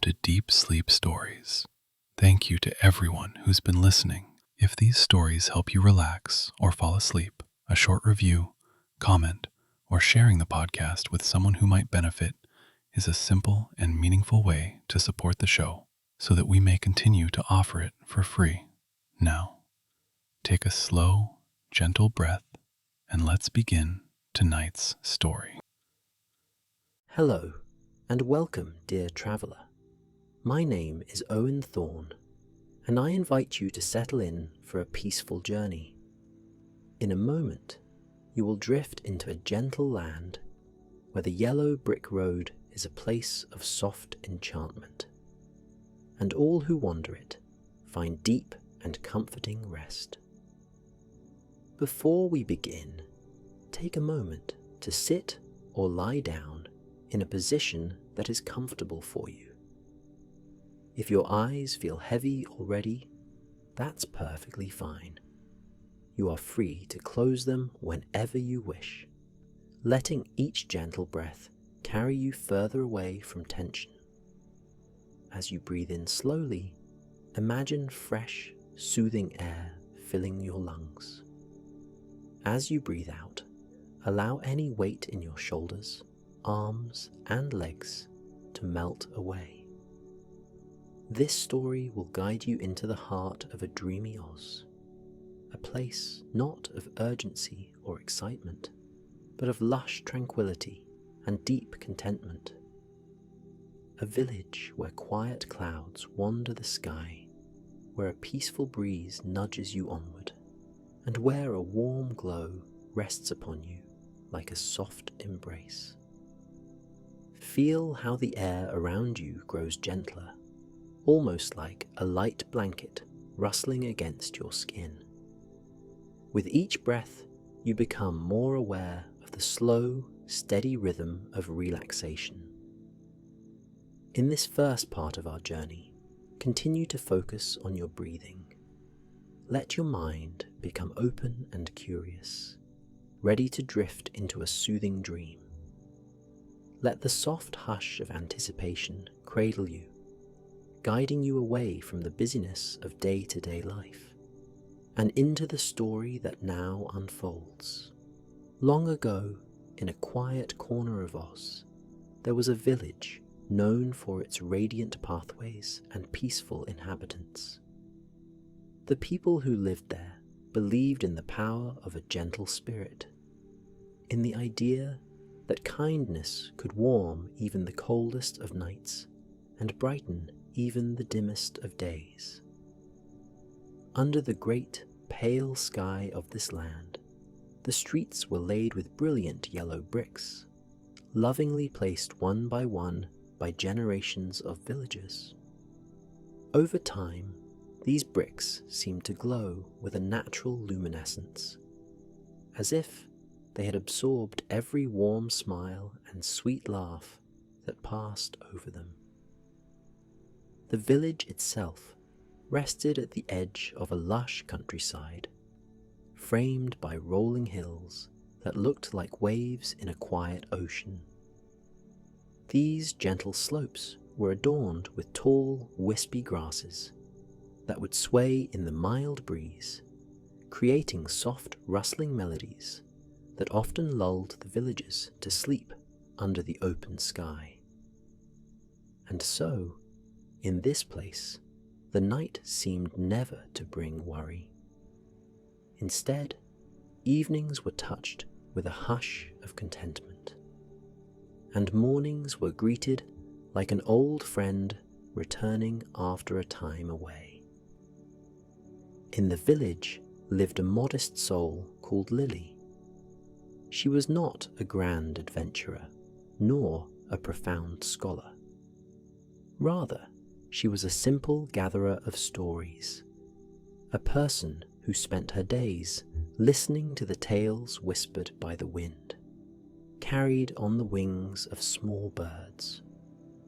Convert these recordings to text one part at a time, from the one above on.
to Deep Sleep Stories. Thank you to everyone who's been listening. If these stories help you relax or fall asleep, a short review, comment, or sharing the podcast with someone who might benefit is a simple and meaningful way to support the show so that we may continue to offer it for free. Now, take a slow, gentle breath and let's begin tonight's story. Hello, and welcome, dear traveller. My name is Owen Thorne, and I invite you to settle in for a peaceful journey. In a moment, you will drift into a gentle land where the yellow brick road is a place of soft enchantment, and all who wander it find deep and comforting rest. Before we begin, take a moment to sit or lie down in a position that is comfortable for you. If your eyes feel heavy already, that's perfectly fine. You are free to close them whenever you wish, letting each gentle breath carry you further away from tension. As you breathe in slowly, imagine fresh, soothing air filling your lungs. As you breathe out, allow any weight in your shoulders, arms, and legs to melt away. This story will guide you into the heart of a dreamy Oz, a place not of urgency or excitement, but of lush tranquility and deep contentment. A village where quiet clouds wander the sky, where a peaceful breeze nudges you onward, and where a warm glow rests upon you like a soft embrace. Feel how the air around you grows gentler, almost like a light blanket rustling against your skin. With each breath, you become more aware of the slow, steady rhythm of relaxation. In this first part of our journey, continue to focus on your breathing. Let your mind become open and curious, ready to drift into a soothing dream. Let the soft hush of anticipation cradle you, guiding you away from the busyness of day-to-day life and into the story that now unfolds. Long ago, in a quiet corner of Oz, there was a village known for its radiant pathways and peaceful inhabitants. The people who lived there believed in the power of a gentle spirit, in the idea that kindness could warm even the coldest of nights and brighten even the dimmest of days. Under the great, pale sky of this land, the streets were laid with brilliant yellow bricks, lovingly placed one by generations of villagers. Over time, these bricks seemed to glow with a natural luminescence, as if they had absorbed every warm smile and sweet laugh that passed over them. The village itself rested at the edge of a lush countryside, framed by rolling hills that looked like waves in a quiet ocean. These gentle slopes were adorned with tall, wispy grasses that would sway in the mild breeze, creating soft, rustling melodies that often lulled the villagers to sleep under the open sky. And so, in this place, the night seemed never to bring worry. Instead, evenings were touched with a hush of contentment, and mornings were greeted like an old friend returning after a time away. In the village lived a modest soul called Lily. She was not a grand adventurer, nor a profound scholar. Rather, she was a simple gatherer of stories, a person who spent her days listening to the tales whispered by the wind, carried on the wings of small birds,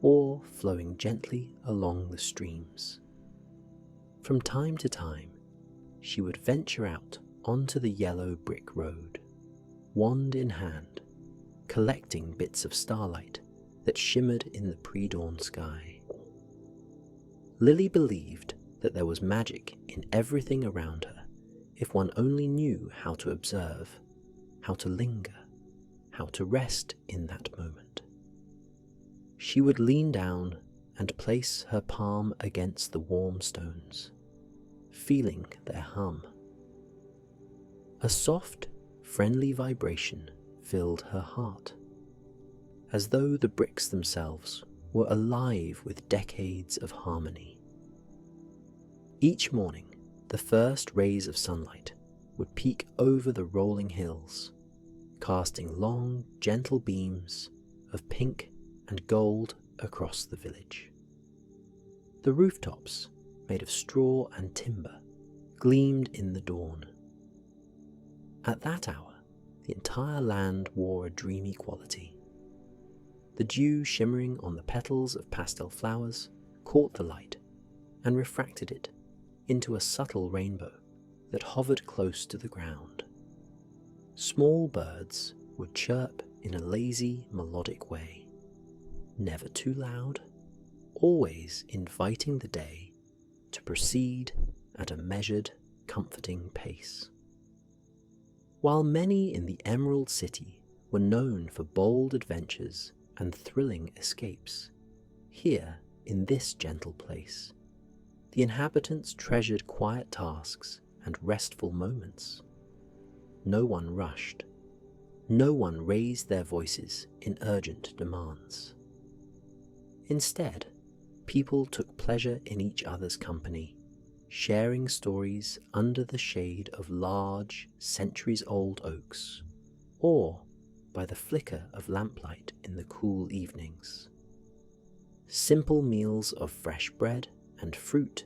or flowing gently along the streams. From time to time, she would venture out onto the yellow brick road, wand in hand, collecting bits of starlight that shimmered in the pre-dawn sky. Lily believed that there was magic in everything around her if one only knew how to observe, how to linger, how to rest in that moment. She would lean down and place her palm against the warm stones, feeling their hum. A soft, friendly vibration filled her heart, as though the bricks themselves were alive with decades of harmony. Each morning, the first rays of sunlight would peek over the rolling hills, casting long, gentle beams of pink and gold across the village. The rooftops, made of straw and timber, gleamed in the dawn. At that hour, the entire land wore a dreamy quality. The dew shimmering on the petals of pastel flowers caught the light and refracted it into a subtle rainbow that hovered close to the ground. Small birds would chirp in a lazy, melodic way, never too loud, always inviting the day to proceed at a measured, comforting pace. While many in the Emerald City were known for bold adventures and thrilling escapes, here, in this gentle place, the inhabitants treasured quiet tasks and restful moments. No one rushed. No one raised their voices in urgent demands. Instead, people took pleasure in each other's company, sharing stories under the shade of large, centuries-old oaks, or by the flicker of lamplight in the cool evenings. Simple meals of fresh bread and fruit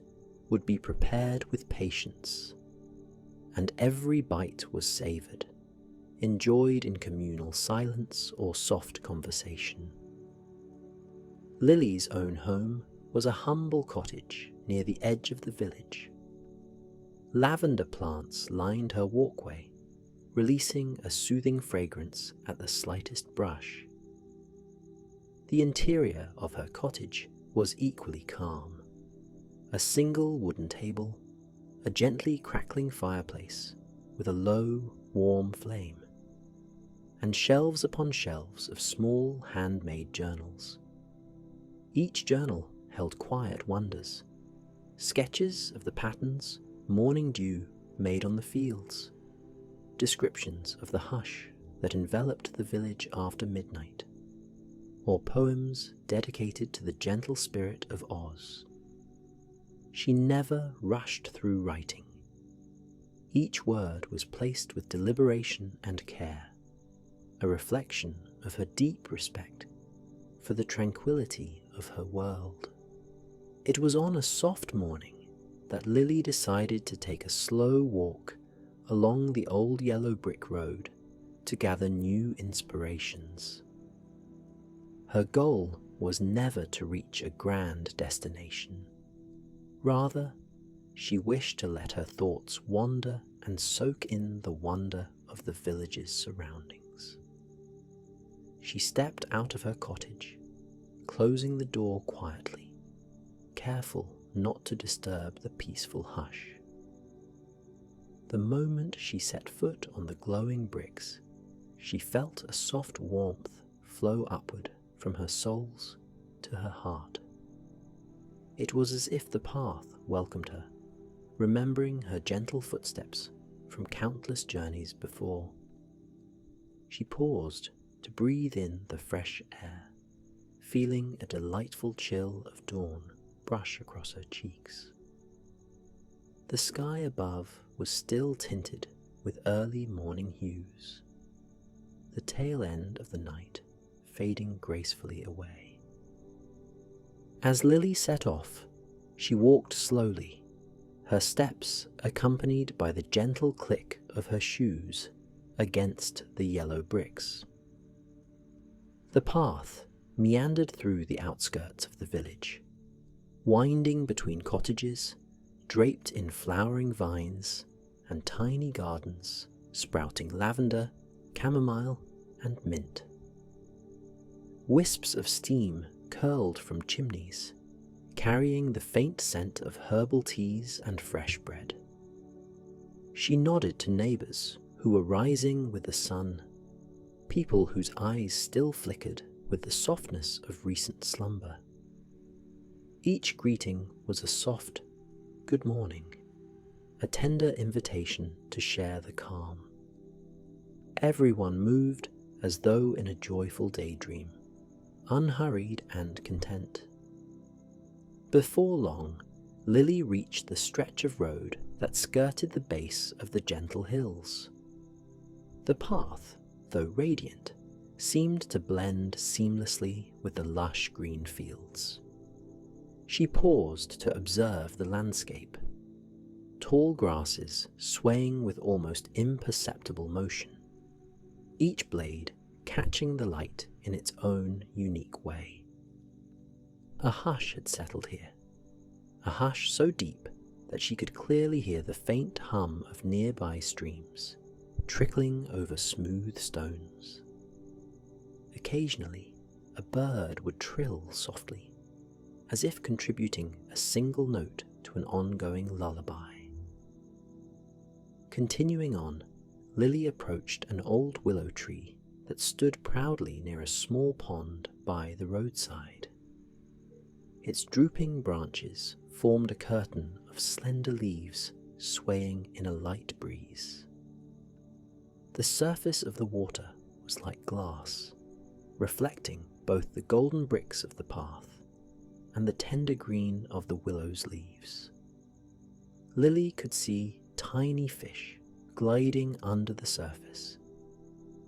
would be prepared with patience, and every bite was savoured, enjoyed in communal silence or soft conversation. Lily's own home was a humble cottage near the edge of the village. Lavender plants lined her walkway, releasing a soothing fragrance at the slightest brush. The interior of her cottage was equally calm. A single wooden table, a gently crackling fireplace with a low, warm flame, and shelves upon shelves of small handmade journals. Each journal held quiet wonders, sketches of the patterns morning dew made on the fields, descriptions of the hush that enveloped the village after midnight, or poems dedicated to the gentle spirit of Oz. She never rushed through writing. Each word was placed with deliberation and care, a reflection of her deep respect for the tranquility of her world. It was on a soft morning that Lily decided to take a slow walk along the old yellow brick road to gather new inspirations. Her goal was never to reach a grand destination. Rather, she wished to let her thoughts wander and soak in the wonder of the village's surroundings. She stepped out of her cottage, closing the door quietly, careful not to disturb the peaceful hush. The moment she set foot on the glowing bricks, she felt a soft warmth flow upward from her soles to her heart. It was as if the path welcomed her, remembering her gentle footsteps from countless journeys before. She paused to breathe in the fresh air, feeling a delightful chill of dawn brush across her cheeks. The sky above was still tinted with early morning hues, the tail end of the night fading gracefully away. As Lily set off, she walked slowly, her steps accompanied by the gentle click of her shoes against the yellow bricks. The path meandered through the outskirts of the village, winding between cottages draped in flowering vines and tiny gardens sprouting lavender, chamomile, and mint. Wisps of steam curled from chimneys, carrying the faint scent of herbal teas and fresh bread. She nodded to neighbours who were rising with the sun, people whose eyes still flickered with the softness of recent slumber. Each greeting was a soft good morning, a tender invitation to share the calm. Everyone moved as though in a joyful daydream, unhurried and content. Before long, Lily reached the stretch of road that skirted the base of the gentle hills. The path, though radiant, seemed to blend seamlessly with the lush green fields. She paused to observe the landscape, tall grasses swaying with almost imperceptible motion, each blade catching the light in its own unique way. A hush had settled here, a hush so deep that she could clearly hear the faint hum of nearby streams trickling over smooth stones. Occasionally, a bird would trill softly, as if contributing a single note to an ongoing lullaby. Continuing on, Lily approached an old willow tree that stood proudly near a small pond by the roadside. Its drooping branches formed a curtain of slender leaves swaying in a light breeze. The surface of the water was like glass, reflecting both the golden bricks of the path and the tender green of the willow's leaves. Lily could see tiny fish gliding under the surface,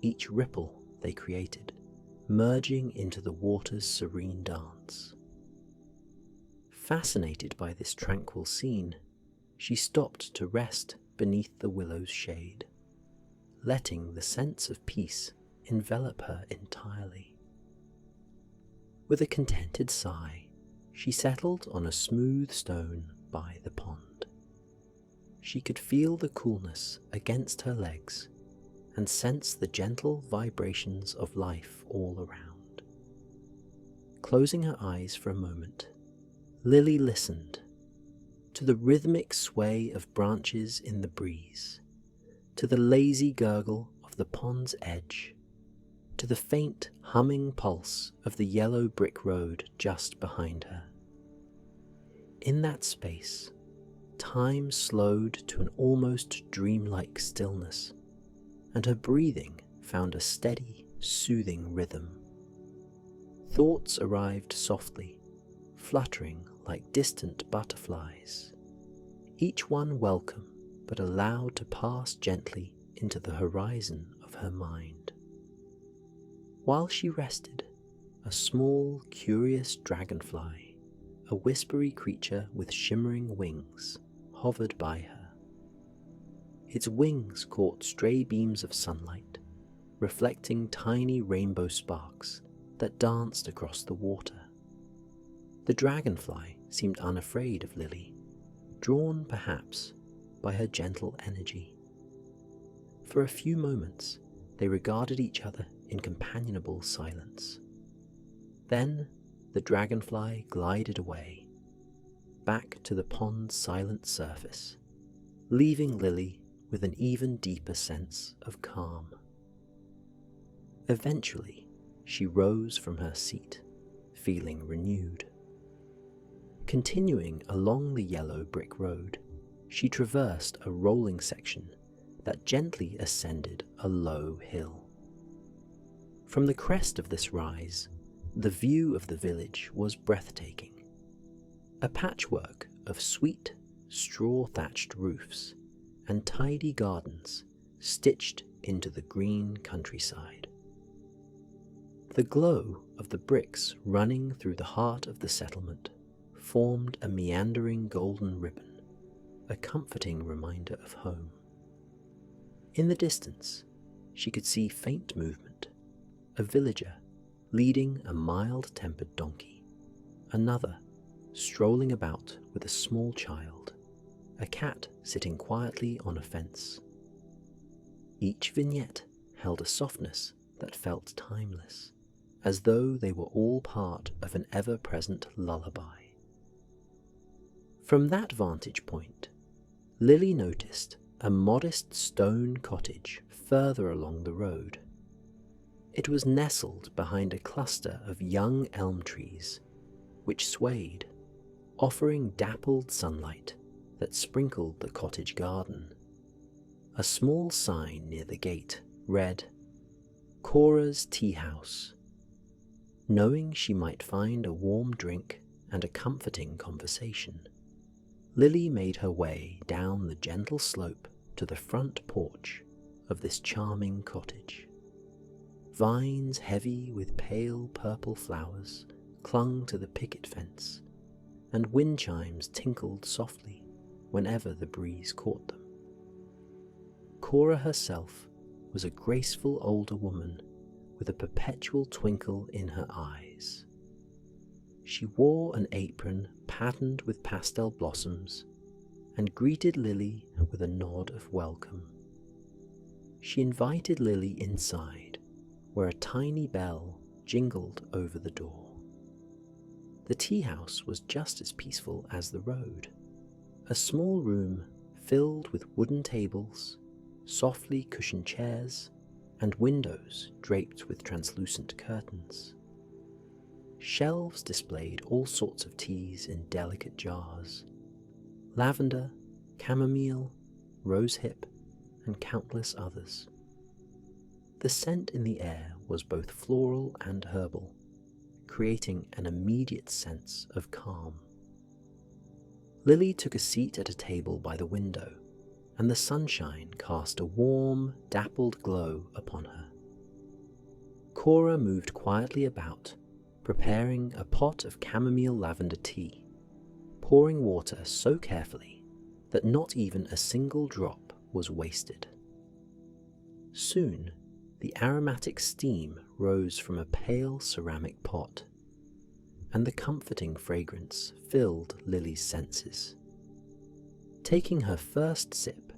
each ripple they created merging into the water's serene dance. Fascinated by this tranquil scene, she stopped to rest beneath the willow's shade, letting the sense of peace envelop her entirely. With a contented sigh, she settled on a smooth stone by the pond. She could feel the coolness against her legs and sense the gentle vibrations of life all around. Closing her eyes for a moment, Lily listened to the rhythmic sway of branches in the breeze, to the lazy gurgle of the pond's edge, to the faint humming pulse of the yellow brick road just behind her. In that space, time slowed to an almost dreamlike stillness, and her breathing found a steady, soothing rhythm. Thoughts arrived softly, fluttering like distant butterflies, each one welcome but allowed to pass gently into the horizon of her mind. While she rested, a small, curious dragonfly, a whispery creature with shimmering wings, hovered by her. Its wings caught stray beams of sunlight, reflecting tiny rainbow sparks that danced across the water. The dragonfly seemed unafraid of Lily, drawn perhaps by her gentle energy. For a few moments, they regarded each other in companionable silence. Then the dragonfly glided away, back to the pond's silent surface, leaving Lily with an even deeper sense of calm. Eventually, she rose from her seat, feeling renewed. Continuing along the yellow brick road, she traversed a rolling section that gently ascended a low hill. From the crest of this rise, the view of the village was breathtaking. A patchwork of sweet, straw-thatched roofs and tidy gardens stitched into the green countryside. The glow of the bricks running through the heart of the settlement formed a meandering golden ribbon, a comforting reminder of home. In the distance, she could see faint movement, a villager leading a mild-tempered donkey, another strolling about with a small child, a cat sitting quietly on a fence. Each vignette held a softness that felt timeless, as though they were all part of an ever-present lullaby. From that vantage point, Lily noticed a modest stone cottage further along the road. It was nestled behind a cluster of young elm trees, which swayed, offering dappled sunlight that sprinkled the cottage garden. A small sign near the gate read, "Cora's Tea House." Knowing she might find a warm drink and a comforting conversation, Lily made her way down the gentle slope to the front porch of this charming cottage. Vines heavy with pale purple flowers clung to the picket fence, and wind chimes tinkled softly whenever the breeze caught them. Cora herself was a graceful older woman with a perpetual twinkle in her eyes. She wore an apron patterned with pastel blossoms and greeted Lily with a nod of welcome. She invited Lily inside, where a tiny bell jingled over the door. The tea house was just as peaceful as the road, a small room filled with wooden tables, softly cushioned chairs, and windows draped with translucent curtains. Shelves displayed all sorts of teas in delicate jars: lavender, chamomile, rosehip, and countless others. The scent in the air was both floral and herbal, creating an immediate sense of calm. Lily took a seat at a table by the window, and the sunshine cast a warm, dappled glow upon her. Cora moved quietly about, preparing a pot of chamomile lavender tea, pouring water so carefully that not even a single drop was wasted. Soon, the aromatic steam rose from a pale ceramic pot, and the comforting fragrance filled Lily's senses. Taking her first sip,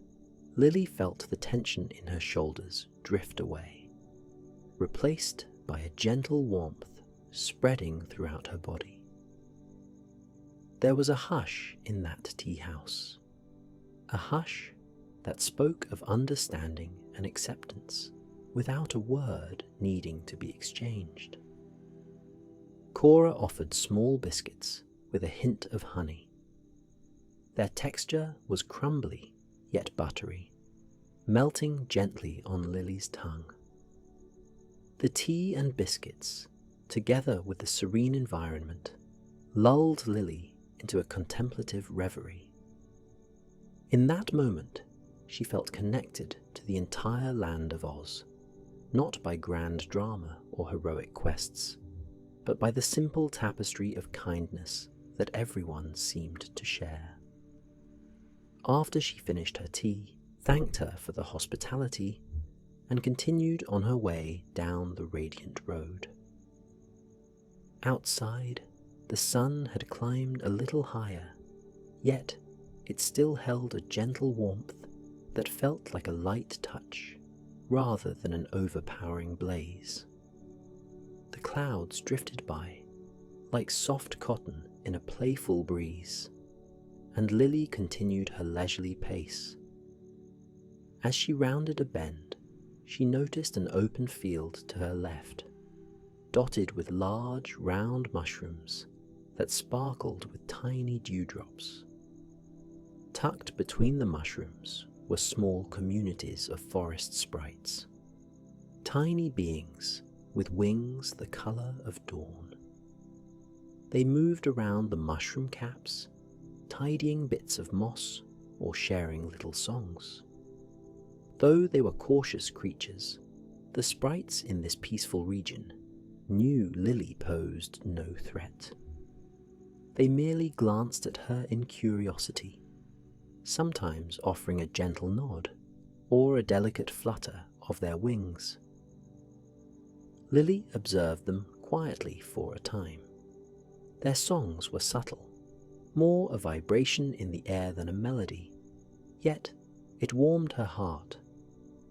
Lily felt the tension in her shoulders drift away, replaced by a gentle warmth spreading throughout her body. There was a hush in that tea house, a hush that spoke of understanding and acceptance without a word needing to be exchanged. Cora offered small biscuits with a hint of honey. Their texture was crumbly yet buttery, melting gently on Lily's tongue. The tea and biscuits, together with the serene environment, lulled Lily into a contemplative reverie. In that moment, she felt connected to the entire land of Oz, not by grand drama or heroic quests, but by the simple tapestry of kindness that everyone seemed to share. After she finished her tea, thanked her for the hospitality, and continued on her way down the radiant road. Outside, the sun had climbed a little higher, yet it still held a gentle warmth that felt like a light touch rather than an overpowering blaze. The clouds drifted by like soft cotton in a playful breeze, and Lily continued her leisurely pace. As she rounded a bend, she noticed an open field to her left, dotted with large, round mushrooms that sparkled with tiny dewdrops. Tucked between the mushrooms were small communities of forest sprites, tiny beings with wings the color of dawn. They moved around the mushroom caps, tidying bits of moss or sharing little songs. Though they were cautious creatures, the sprites in this peaceful region knew Lily posed no threat. They merely glanced at her in curiosity, sometimes offering a gentle nod or a delicate flutter of their wings. Lily observed them quietly for a time. Their songs were subtle, more a vibration in the air than a melody, yet it warmed her heart,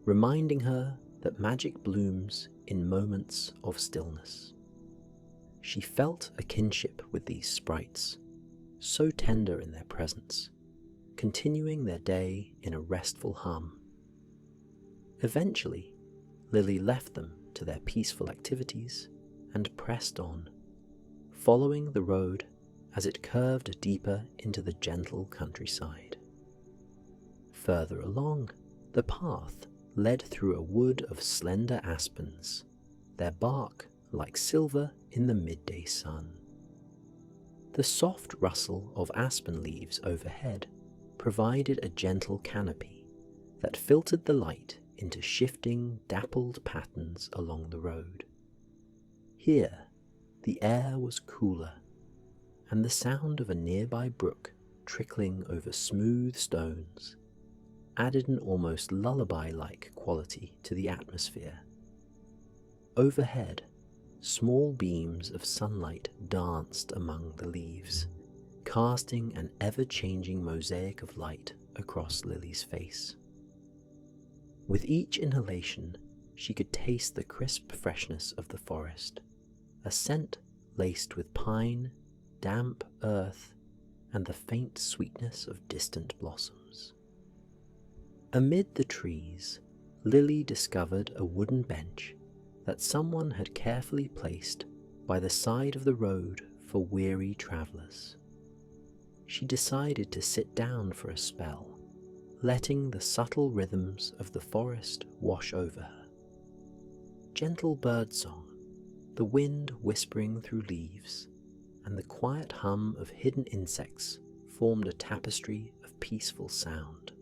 reminding her that magic blooms in moments of stillness. She felt a kinship with these sprites, so tender in their presence, continuing their day in a restful hum. Eventually, Lily left them to their peaceful activities and pressed on, following the road as it curved deeper into the gentle countryside. Further along, the path led through a wood of slender aspens, their bark like silver in the midday sun. The soft rustle of aspen leaves overhead provided a gentle canopy that filtered the light into shifting, dappled patterns along the road. Here, the air was cooler, and the sound of a nearby brook trickling over smooth stones added an almost lullaby-like quality to the atmosphere. Overhead, small beams of sunlight danced among the leaves, casting an ever-changing mosaic of light across Lily's face. With each inhalation, she could taste the crisp freshness of the forest, a scent laced with pine, damp earth, and the faint sweetness of distant blossoms. Amid the trees, Lily discovered a wooden bench that someone had carefully placed by the side of the road for weary travelers. She decided to sit down for a spell, letting the subtle rhythms of the forest wash over her. Gentle birdsong, the wind whispering through leaves, and the quiet hum of hidden insects formed a tapestry of peaceful sound.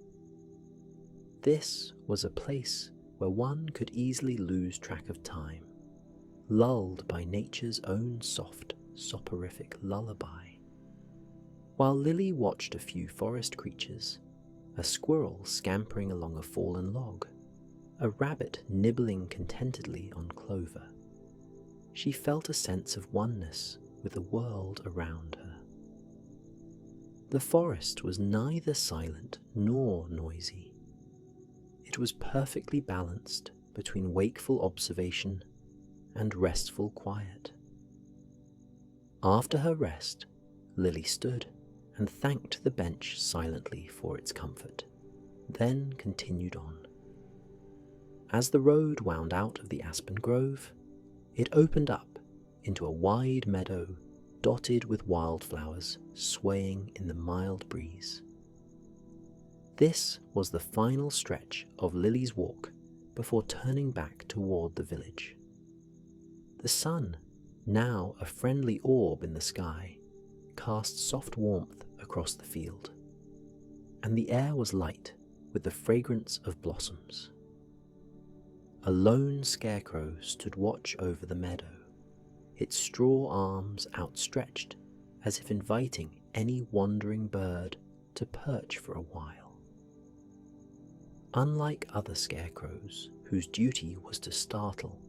This was a place where one could easily lose track of time, lulled by nature's own soft, soporific lullaby. While Lily watched a few forest creatures, a squirrel scampering along a fallen log, a rabbit nibbling contentedly on clover, she felt a sense of oneness with the world around her. The forest was neither silent nor noisy. It was perfectly balanced between wakeful observation and restful quiet. After her rest, Lily stood and thanked the bench silently for its comfort, then continued on. As the road wound out of the aspen grove, it opened up into a wide meadow dotted with wildflowers swaying in the mild breeze. This was the final stretch of Lily's walk before turning back toward the village. The sun, now a friendly orb in the sky, cast soft warmth across the field, and the air was light with the fragrance of blossoms. A lone scarecrow stood watch over the meadow, its straw arms outstretched as if inviting any wandering bird to perch for a while. Unlike other scarecrows whose duty was to startle,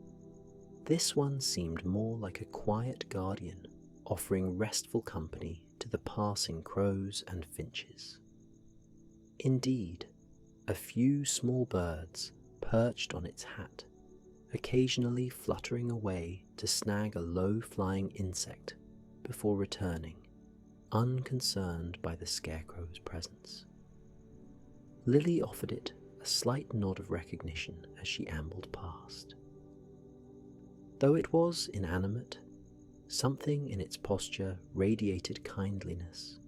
this one seemed more like a quiet guardian offering restful company to the passing crows and finches. Indeed, a few small birds perched on its hat, occasionally fluttering away to snag a low-flying insect before returning, unconcerned by the scarecrow's presence. Lily offered it a slight nod of recognition as she ambled past. Though it was inanimate, something in its posture radiated kindliness,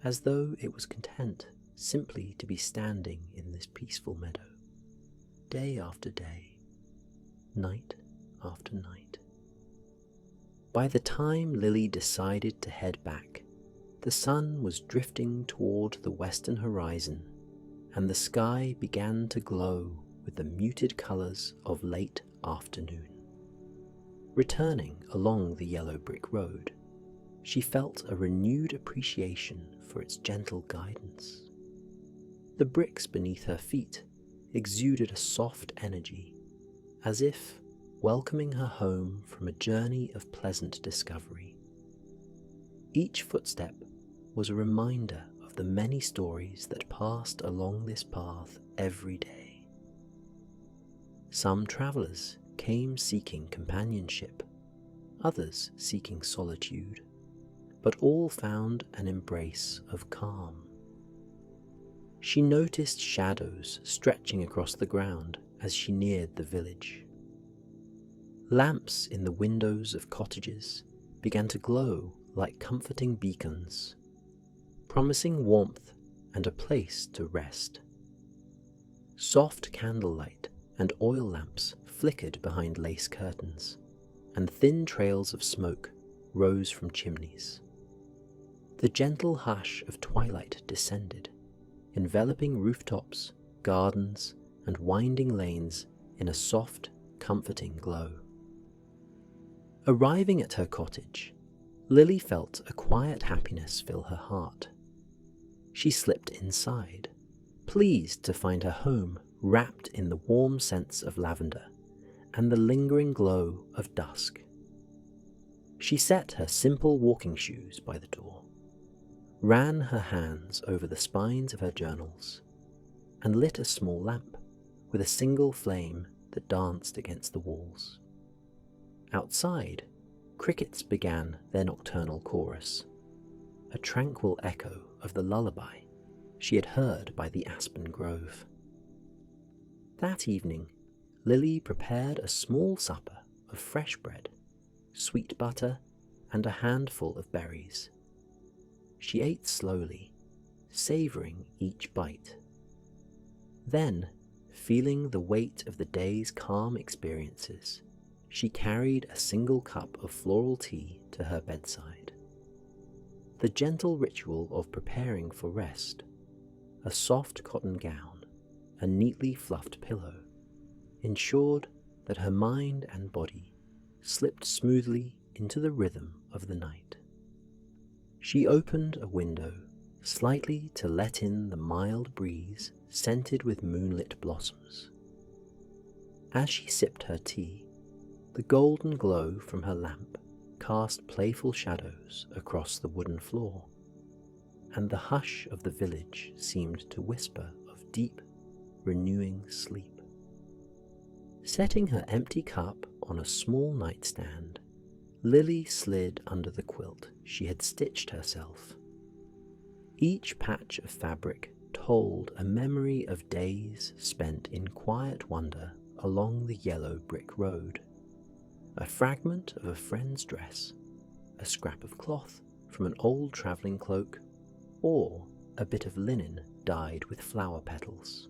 as though it was content simply to be standing in this peaceful meadow, day after day, night after night. By the time Lily decided to head back, the sun was drifting toward the western horizon, and the sky began to glow with the muted colors of late afternoon. Returning along the yellow brick road, she felt a renewed appreciation for its gentle guidance. The bricks beneath her feet exuded a soft energy, as if welcoming her home from a journey of pleasant discovery. Each footstep was a reminder of the many stories that passed along this path every day. Some travelers came seeking companionship, others seeking solitude, but all found an embrace of calm. She noticed shadows stretching across the ground as she neared the village. Lamps in the windows of cottages began to glow like comforting beacons, promising warmth and a place to rest. Soft candlelight and oil lamps flickered behind lace curtains, and thin trails of smoke rose from chimneys. The gentle hush of twilight descended, enveloping rooftops, gardens, and winding lanes in a soft, comforting glow. Arriving at her cottage, Lily felt a quiet happiness fill her heart. She slipped inside, pleased to find her home wrapped in the warm scents of lavender and the lingering glow of dusk. She set her simple walking shoes by the door, ran her hands over the spines of her journals, and lit a small lamp with a single flame that danced against the walls. Outside, crickets began their nocturnal chorus, a tranquil echo of the lullaby she had heard by the aspen grove. That evening, Lily prepared a small supper of fresh bread, sweet butter, and a handful of berries. She ate slowly, savouring each bite. Then, feeling the weight of the day's calm experiences, she carried a single cup of floral tea to her bedside. The gentle ritual of preparing for rest, a soft cotton gown, a neatly fluffed pillow, ensured that her mind and body slipped smoothly into the rhythm of the night. She opened a window slightly to let in the mild breeze scented with moonlit blossoms. As she sipped her tea, the golden glow from her lamp cast playful shadows across the wooden floor, and the hush of the village seemed to whisper of deep, renewing sleep. Setting her empty cup on a small nightstand, Lily slid under the quilt she had stitched herself. Each patch of fabric told a memory of days spent in quiet wonder along the yellow brick road. A fragment of a friend's dress, a scrap of cloth from an old travelling cloak, or a bit of linen dyed with flower petals.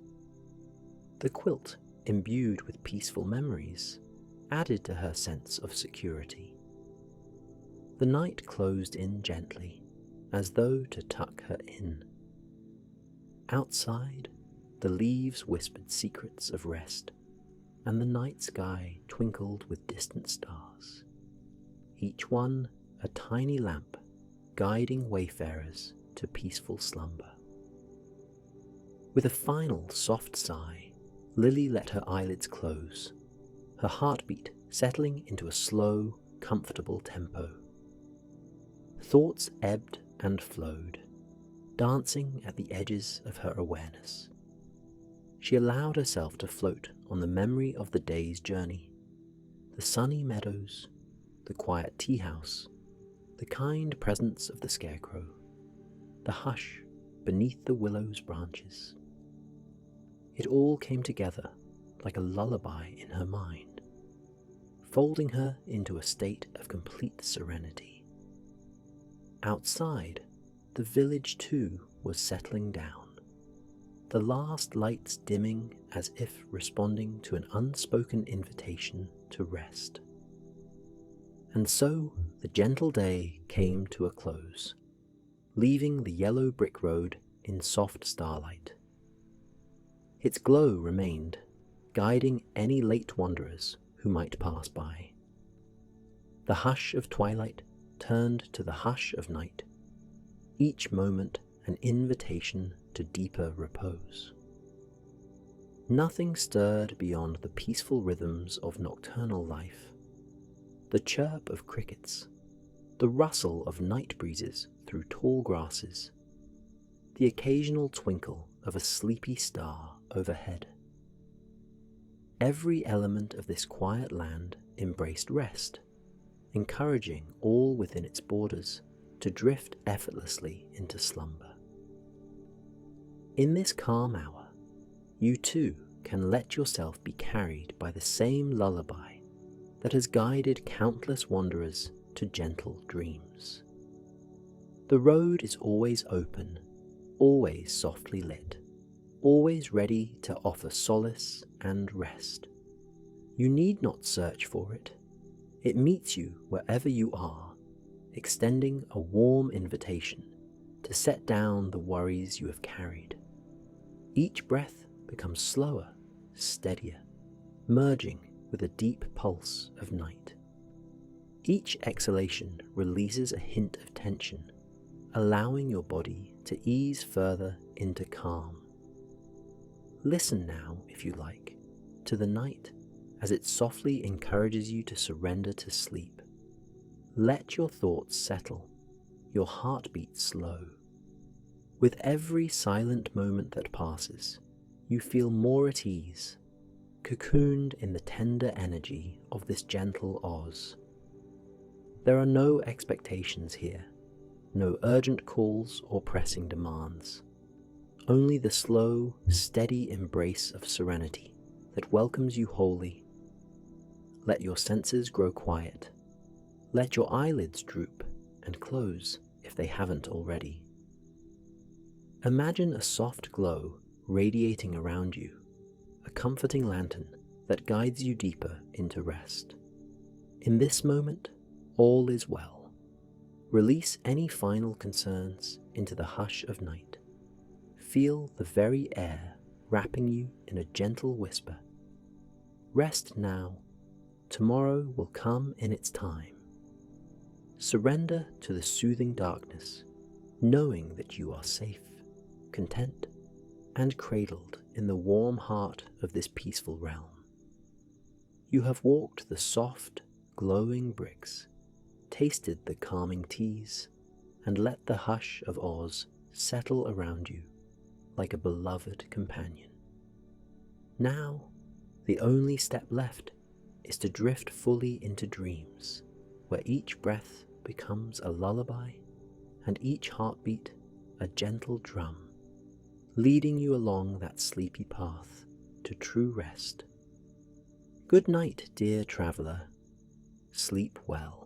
The quilt, imbued with peaceful memories, added to her sense of security. The night closed in gently, as though to tuck her in. Outside, the leaves whispered secrets of rest, and the night sky twinkled with distant stars, each one a tiny lamp guiding wayfarers to peaceful slumber. With a final soft sigh, Lily let her eyelids close, her heartbeat settling into a slow, comfortable tempo. Thoughts ebbed and flowed, dancing at the edges of her awareness. She allowed herself to float on the memory of the day's journey, the sunny meadows, the quiet tea house, the kind presence of the scarecrow, the hush beneath the willow's branches. It all came together like a lullaby in her mind, folding her into a state of complete serenity. Outside, the village too was settling down, the last lights dimming as if responding to an unspoken invitation to rest. And so the gentle day came to a close, leaving the yellow brick road in soft starlight. Its glow remained, guiding any late wanderers who might pass by. The hush of twilight turned to the hush of night, each moment an invitation to deeper repose. Nothing stirred beyond the peaceful rhythms of nocturnal life, the chirp of crickets, the rustle of night breezes through tall grasses, the occasional twinkle of a sleepy star overhead. Every element of this quiet land embraced rest, encouraging all within its borders to drift effortlessly into slumber. In this calm hour, you too can let yourself be carried by the same lullaby that has guided countless wanderers to gentle dreams. The road is always open, always softly lit, always ready to offer solace and rest. You need not search for it. It meets you wherever you are, extending a warm invitation to set down the worries you have carried. Each breath becomes slower, steadier, merging with a deep pulse of night. Each exhalation releases a hint of tension, allowing your body to ease further into calm. Listen now, if you like, to the night as it softly encourages you to surrender to sleep. Let your thoughts settle, your heartbeat slow. With every silent moment that passes, you feel more at ease, cocooned in the tender energy of this gentle Oz. There are no expectations here, no urgent calls or pressing demands, only the slow, steady embrace of serenity that welcomes you wholly. Let your senses grow quiet. Let your eyelids droop and close if they haven't already. Imagine a soft glow radiating around you, a comforting lantern that guides you deeper into rest. In this moment, all is well. Release any final concerns into the hush of night. Feel the very air wrapping you in a gentle whisper. Rest now. Tomorrow will come in its time. Surrender to the soothing darkness, knowing that you are safe, content, and cradled in the warm heart of this peaceful realm. You have walked the soft, glowing bricks, tasted the calming teas, and let the hush of Oz settle around you like a beloved companion. Now, the only step left is to drift fully into dreams, where each breath becomes a lullaby and each heartbeat a gentle drum, leading you along that sleepy path to true rest. Good night, dear traveler. Sleep well.